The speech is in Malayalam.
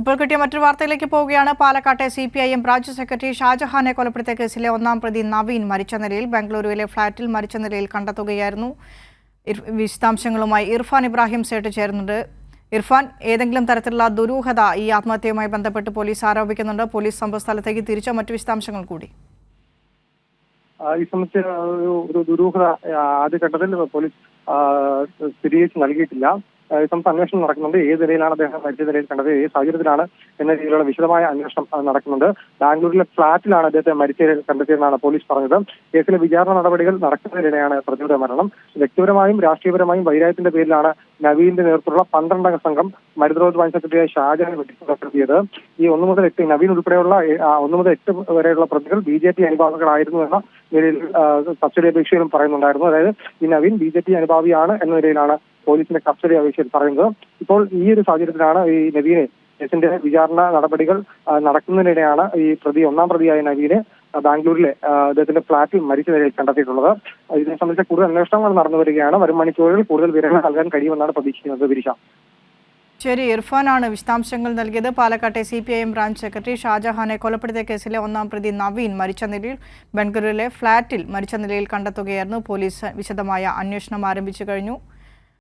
ഇപ്പോൾ കിട്ടിയ മറ്റൊരു വാർത്തയിലേക്ക് പോവുകയാണ്. പാലക്കാട്ടെ CPIM ബ്രാഞ്ച് സെക്രട്ടറി ഷാജഹാനെ കൊലപ്പെടുത്തിയ കേസിലെ ഒന്നാം പ്രതി നവീൻ മരിച്ച നിലയിൽ ബംഗളൂരുവിലെ ഫ്ളാറ്റിൽ മരിച്ച നിലയിൽ കണ്ടെത്തുകയായിരുന്നു. വിശദാംശങ്ങളുമായി ഇർഫാൻ ഇബ്രാഹിം സേട്ട് ചേരുന്നുണ്ട്. ഇർഫാൻ, ഏതെങ്കിലും തരത്തിലുള്ള ദുരൂഹത ഈ ആത്മഹത്യയുമായി ബന്ധപ്പെട്ട് പോലീസ് ആരോപിക്കുന്നുണ്ട്. പോലീസ് സംഭവസ്ഥലത്തേക്ക് തിരിച്ച മറ്റു വിശദാംശങ്ങൾ കൂടി. ഈ സംബന്ധിച്ച് ഒരു ദുരൂഹത ആദ്യഘട്ടത്തിൽ പോലീസ് സ്ഥിരീകരിച്ച് നൽകിയിട്ടില്ല. സംസ്ഥാന അന്വേഷണം നടക്കുന്നുണ്ട്. ഏത് നിലയിലാണ് അദ്ദേഹം മരിച്ച നിലയിൽ കണ്ടത്, ഏത് സാഹചര്യത്തിലാണ് എന്ന രീതിയിലുള്ള വിശദമായ അന്വേഷണം നടക്കുന്നുണ്ട്. ബാംഗ്ലൂരിലെ ഫ്ളാറ്റിലാണ് അദ്ദേഹത്തെ മരിച്ച കണ്ടെത്തിയതെന്നാണ് പോലീസ് പറഞ്ഞത്. കേസിലെ വിചാരണ നടപടികൾ നടക്കുന്നതിനിടെയാണ് പ്രതിയുടെ മരണം. വ്യക്തിപരമായും രാഷ്ട്രീയപരമായും വൈരാഗ്യത്തിന്റെ പേരിലാണ് നവീന്റെ നേതൃത്വത്തിലുള്ള 12-അംഗ സംഘം മരുതറോഡ് ബ്രാഞ്ച് സെക്രട്ടറിയായ ഷാജഹാനെ വെട്ടിക്കൊലപ്പെടുത്തിയത്. ഈ 1 മുതൽ 8 നവീൻ ഉൾപ്പെടെയുള്ള 1 മുതൽ 8 വരെയുള്ള പ്രതികൾ BJP അനുഭാവികളായിരുന്നു എന്ന നിലയിൽ കസ്റ്റഡി അപേക്ഷയിലും പറയുന്നുണ്ടായിരുന്നു. അതായത് ഈ നവീൻ BJP അനുഭാവിയാണ് എന്ന നിലയിലാണ് പോലീസിന്റെ കസ്റ്റഡി അപേക്ഷയിൽ പറയുന്നത്. ഇപ്പോൾ ഈ ഒരു സാഹചര്യത്തിലാണ് ഈ നവീനെ കേസിന്റെ വിചാരണ നടപടികൾ നടക്കുന്നതിനിടെയാണ് ഈ ഒന്നാം പ്രതിയായ നവീനെ ബാംഗ്ലൂരിലെ അദ്ദേഹത്തിന്റെ ഫ്ളാറ്റിൽ മരിച്ച നിലയിൽ കണ്ടെത്തിയിട്ടുള്ളത്. ഇതിനെ സംബന്ധിച്ച കൂടുതൽ അന്വേഷണങ്ങൾ നടന്നു വരികയാണ്. വരും മണിക്കൂറുകളിൽ കൂടുതൽ വിവരങ്ങൾ നൽകാൻ കഴിയുമെന്നാണ് പ്രതീക്ഷിക്കുന്നത്. വിരിശ. ശരി, ഇർഫാനാണ് വിശദാംശങ്ങൾ നൽകിയത്. പാലക്കാട്ടെ CPIM ബ്രാഞ്ച് സെക്രട്ടറി ഷാജഹാനെ കൊലപ്പെടുത്തിയ കേസിലെ ഒന്നാം പ്രതി നവീൻ മരിച്ച നിലയിൽ ബംഗളൂരുവിലെ ഫ്ളാറ്റിൽ മരിച്ച നിലയിൽ കണ്ടെത്തുകയായിരുന്നു. പോലീസ് വിശദമായ അന്വേഷണം ആരംഭിച്ചു കഴിഞ്ഞു.